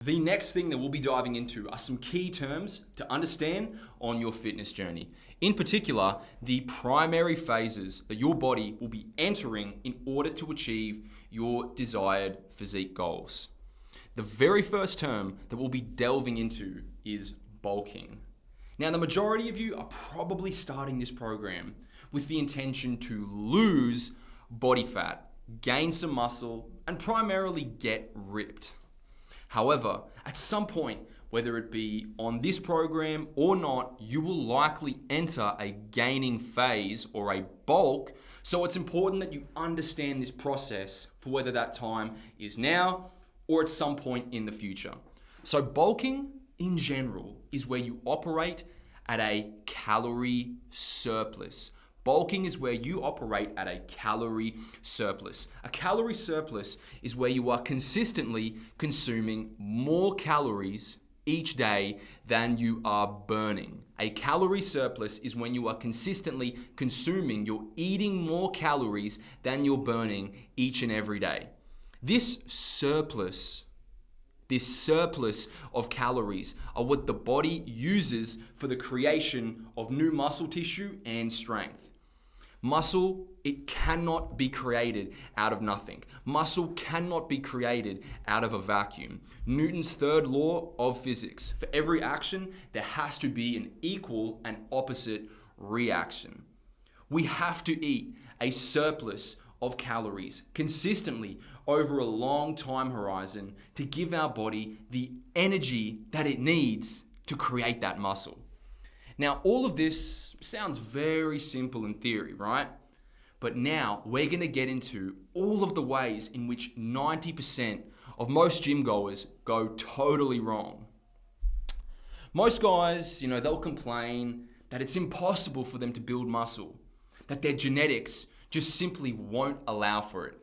The next thing that we'll be diving into are some key terms to understand on your fitness journey. In particular, the primary phases that your body will be entering in order to achieve your desired physique goals. The very first term that we'll be delving into is bulking. Now, the majority of you are probably starting this program with the intention to lose body fat, gain some muscle, and primarily get ripped. However, at some point, whether it be on this program or not, you will likely enter a gaining phase or a bulk. So it's important that you understand this process for whether that time is now or at some point in the future. So bulking in general is where you operate at a calorie surplus. Bulking is where you operate at a calorie surplus. A calorie surplus is where you are consistently consuming more calories each day than you are burning. A calorie surplus is when you are consistently consuming, you're eating more calories than you're burning each and every day. This surplus of calories are what the body uses for the creation of new muscle tissue and strength. Muscle, it cannot be created out of nothing. Muscle cannot be created out of a vacuum. Newton's third law of physics: for every action, there has to be an equal and opposite reaction. We have to eat a surplus of calories consistently over a long time horizon to give our body the energy that it needs to create that muscle. Now, all of this sounds very simple in theory, right? But now we're going to get into all of the ways in which 90% of most gym goers go totally wrong. Most guys, they'll complain that it's impossible for them to build muscle, that their genetics just simply won't allow for it.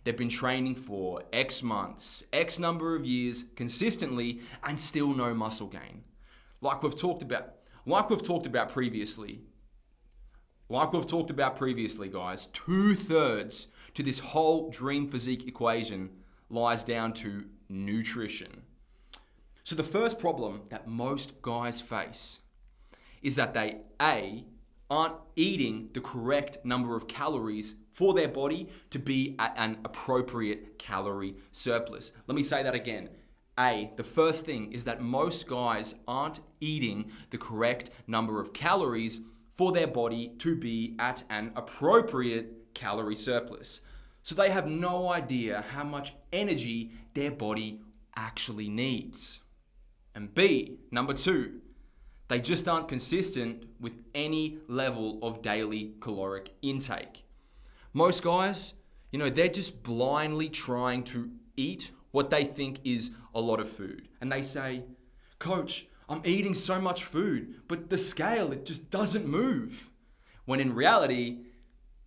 They've been training for X months, X number of years consistently, and still no muscle gain. Like we've talked about previously, guys, 2/3 to this whole dream physique equation lies down to nutrition. So the first problem that most guys face is that they aren't eating the correct number of calories for their body to be at an appropriate calorie surplus. Let me say that again. The first thing is that most guys aren't eating the correct number of calories for their body to be at an appropriate calorie surplus. So they have no idea how much energy their body actually needs. And number two, they just aren't consistent with any level of daily caloric intake. Most guys, they're just blindly trying to eat what they think is a lot of food. And they say, "Coach, I'm eating so much food, but the scale, it just doesn't move." When in reality,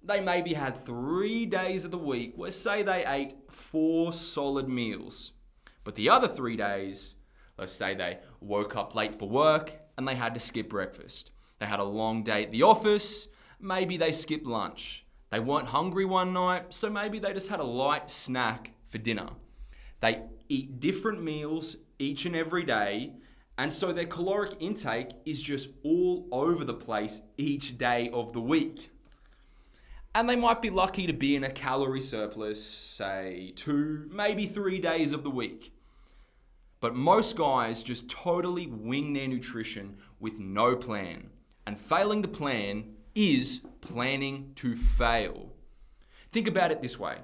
they maybe had 3 days of the week where, say, they ate 4 solid meals. But the other 3 days, let's say they woke up late for work and they had to skip breakfast. They had a long day at the office, maybe they skipped lunch. They weren't hungry one night, so maybe they just had a light snack for dinner. They eat different meals each and every day, and so their caloric intake is just all over the place each day of the week. And they might be lucky to be in a calorie surplus, say 2, maybe 3 days of the week. But most guys just totally wing their nutrition with no plan. And failing the plan is planning to fail. Think about it this way.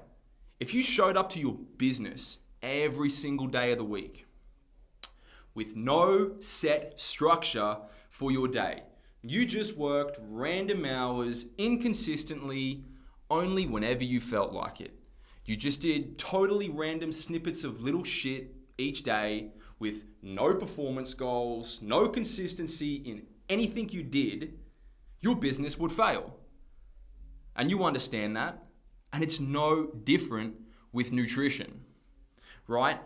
If you showed up to your business every single day of the week with no set structure for your day, you just worked random hours inconsistently only whenever you felt like it. You just did totally random snippets of little shit each day with no performance goals, no consistency in anything you did, your business would fail. And you understand that. And it's no different with nutrition, right?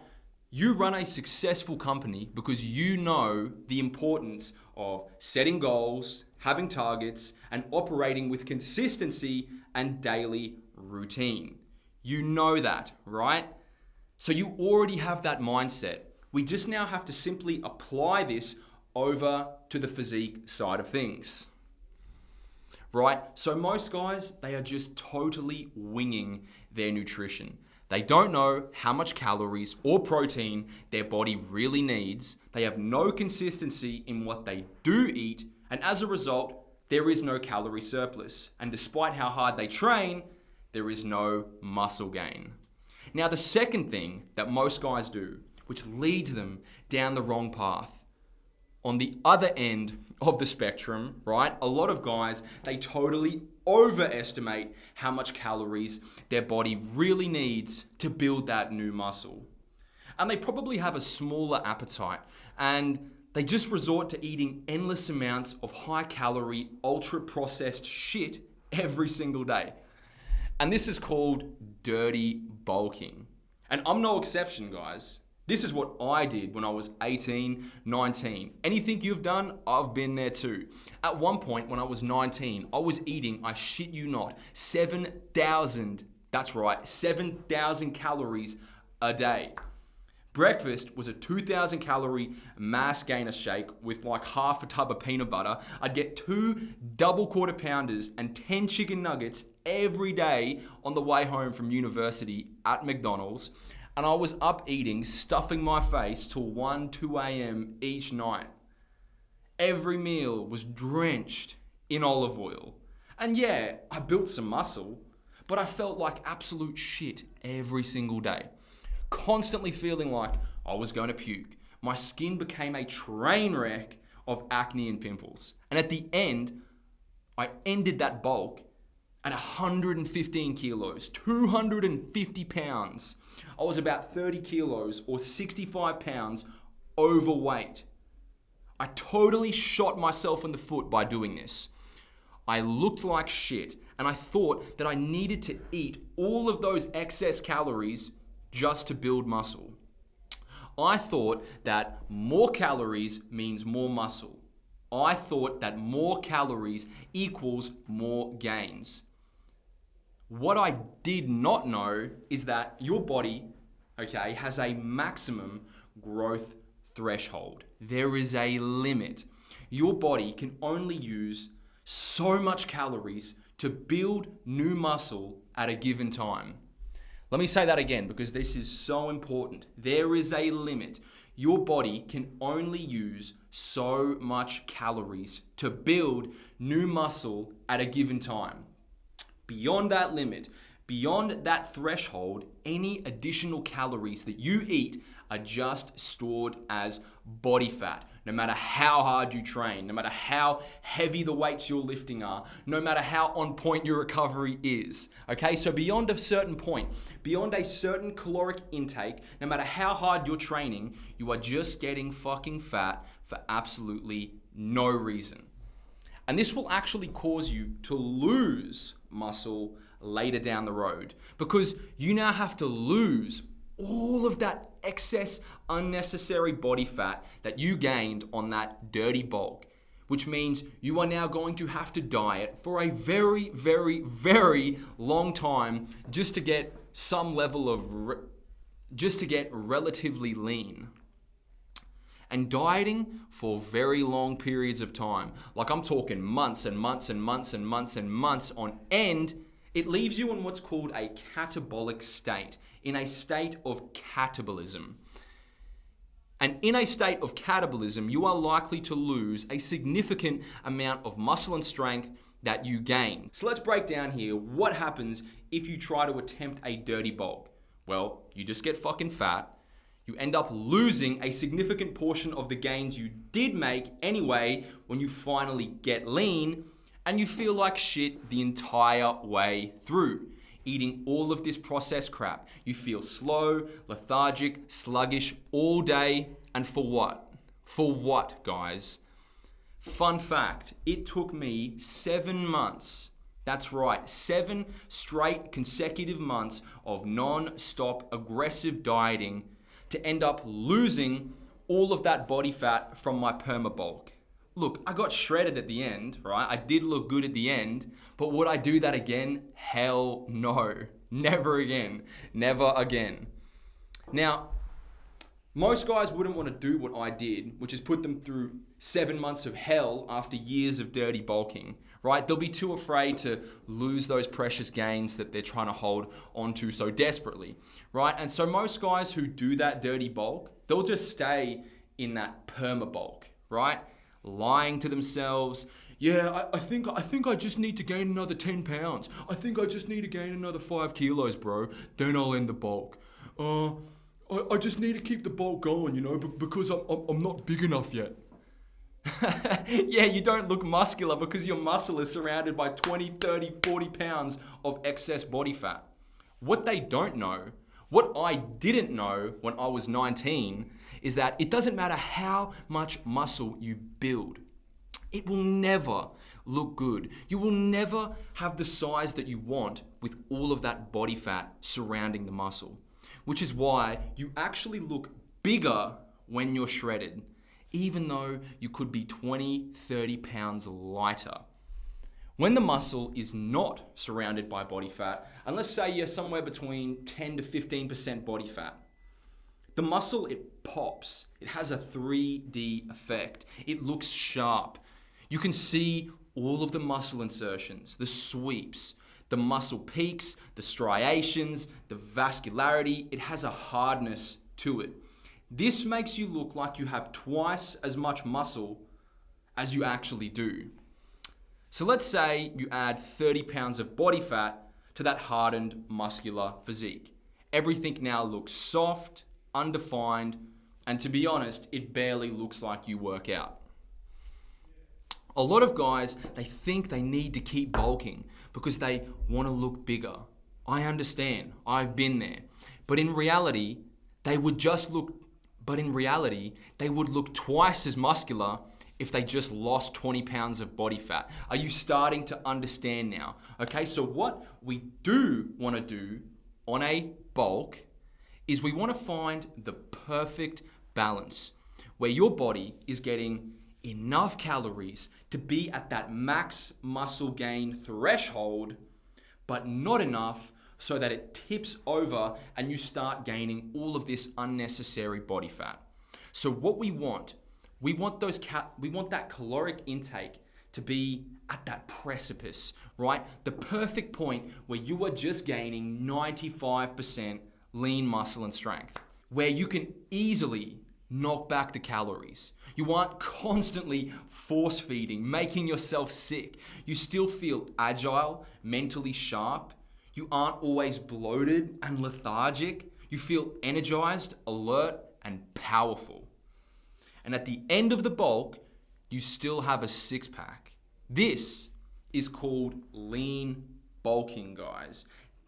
You run a successful company because you know the importance of setting goals, having targets, and operating with consistency and daily routine. You know that, right? So you already have that mindset, We just now have to simply apply this over to the physique side of things. Right? So most guys, they are just totally winging their nutrition. They don't know how much calories or protein their body really needs. They have no consistency in what they do eat, and as a result, there is no calorie surplus. And despite how hard they train, there is no muscle gain. Now, the second thing that most guys do, which leads them down the wrong path, on the other end of the spectrum, right? A lot of guys, they totally overestimate how much calories their body really needs to build that new muscle. And they probably have a smaller appetite, and they just resort to eating endless amounts of high calorie, ultra processed shit every single day. And this is called dirty bulking. And I'm no exception, guys. This is what I did when I was 18, 19. Anything you've done, I've been there too. At one point when I was 19, I was eating, I shit you not, 7,000, that's right, 7,000 calories a day. Breakfast was a 2,000 calorie mass gainer shake with like half a tub of peanut butter. I'd get 2 double quarter pounders and 10 chicken nuggets every day on the way home from university at McDonald's. And I was up eating, stuffing my face till 1, 2 a.m. each night. Every meal was drenched in olive oil. And yeah, I built some muscle, but I felt like absolute shit every single day. Constantly feeling like I was going to puke. My skin became a train wreck of acne and pimples. And at the end, I ended that bulk at 115 kilos, 250 pounds. I was about 30 kilos or 65 pounds overweight. I totally shot myself in the foot by doing this. I looked like shit, and I thought that I needed to eat all of those excess calories just to build muscle. I thought that more calories means more muscle. I thought that more calories equals more gains. What I did not know is that your body, okay, has a maximum growth threshold. There is a limit. Your body can only use so much calories to build new muscle at a given time. Let me say that again because this is so important. There is a limit. Your body can only use so much calories to build new muscle at a given time. Beyond that limit, beyond that threshold, any additional calories that you eat are just stored as body fat. No matter how hard you train, no matter how heavy the weights you're lifting are, no matter how on point your recovery is. Okay, so beyond a certain point, beyond a certain caloric intake, no matter how hard you're training, you are just getting fucking fat for absolutely no reason. And this will actually cause you to lose muscle later down the road because you now have to lose all of that excess unnecessary body fat that you gained on that dirty bulk, which means you are now going to have to diet for a very, very, very long time just to get some level of, just to get relatively lean. And dieting for very long periods of time, like I'm talking months and months and months and months and months on end, it leaves you in what's called a catabolic state, in a state of catabolism. And in a state of catabolism, you are likely to lose a significant amount of muscle and strength that you gain. So let's break down here what happens if you try to attempt a dirty bulk. Well, you just get fucking fat. You end up losing a significant portion of the gains you did make anyway when you finally get lean, and you feel like shit the entire way through. Eating all of this processed crap. You feel slow, lethargic, sluggish all day, and for what? For what, guys? Fun fact, it took me 7 months. That's right, 7 straight consecutive months of non-stop aggressive dieting to end up losing all of that body fat from my permabulk. Look, I got shredded at the end, right? I did look good at the end, but would I do that again? Hell no. Never again. Never again. Now, Most guys wouldn't want to do what I did, which is put them through 7 months of hell after years of dirty bulking, right? They'll be too afraid to lose those precious gains that they're trying to hold onto so desperately, right? And so most guys who do that dirty bulk, they'll just stay in that perma bulk, right? Lying to themselves. Yeah, I think I just need to gain another 10 pounds. I think I just need to gain another 5 kilos, bro. Then I'll end the bulk. I just need to keep the bulk going, because I'm not big enough yet. Yeah, you don't look muscular because your muscle is surrounded by 20, 30, 40 pounds of excess body fat. What they don't know, what I didn't know when I was 19, is that it doesn't matter how much muscle you build. It will never look good. You will never have the size that you want with all of that body fat surrounding the muscle, which is why you actually look bigger when you're shredded, even though you could be 20, 30 pounds lighter. When the muscle is not surrounded by body fat, and let's say you're somewhere between 10 to 15% body fat, the muscle, it pops. It has a 3D effect. It looks sharp. You can see all of the muscle insertions, the sweeps, the muscle peaks, the striations, the vascularity. It has a hardness to it. This makes you look like you have twice as much muscle as you actually do. So let's say you add 30 pounds of body fat to that hardened muscular physique. Everything now looks soft, undefined, and to be honest, it barely looks like you work out. A lot of guys, they think they need to keep bulking because they want to look bigger. I understand. I've been there. But in reality, they would look twice as muscular if they just lost 20 pounds of body fat. Are you starting to understand now? Okay, so what we do want to do on a bulk is we want to find the perfect balance where your body is getting enough calories to be at that max muscle gain threshold, but not enough so that it tips over and you start gaining all of this unnecessary body fat. So what we want that caloric intake to be at that precipice, right? The perfect point where you are just gaining 95% lean muscle and strength, where you can easily knock back the calories. You aren't constantly force feeding, making yourself sick. You still feel agile, mentally sharp. You aren't always bloated and lethargic. You feel energized, alert, and powerful. And at the end of the bulk, you still have a six-pack. This is called lean bulking, guys.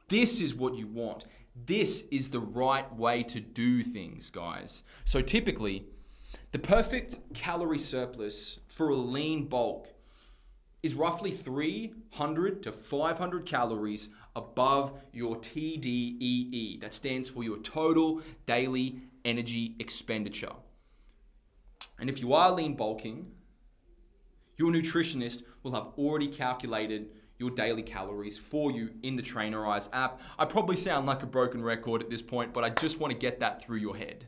This is what you want. This is the right way to do things, guys. So typically, the perfect calorie surplus for a lean bulk is roughly 300 to 500 calories above your TDEE. That stands for your total daily energy expenditure. And if you are lean bulking, your nutritionist will have already calculated your daily calories for you in the Trainerize app. I probably sound like a broken record at this point, but I just want to get that through your head.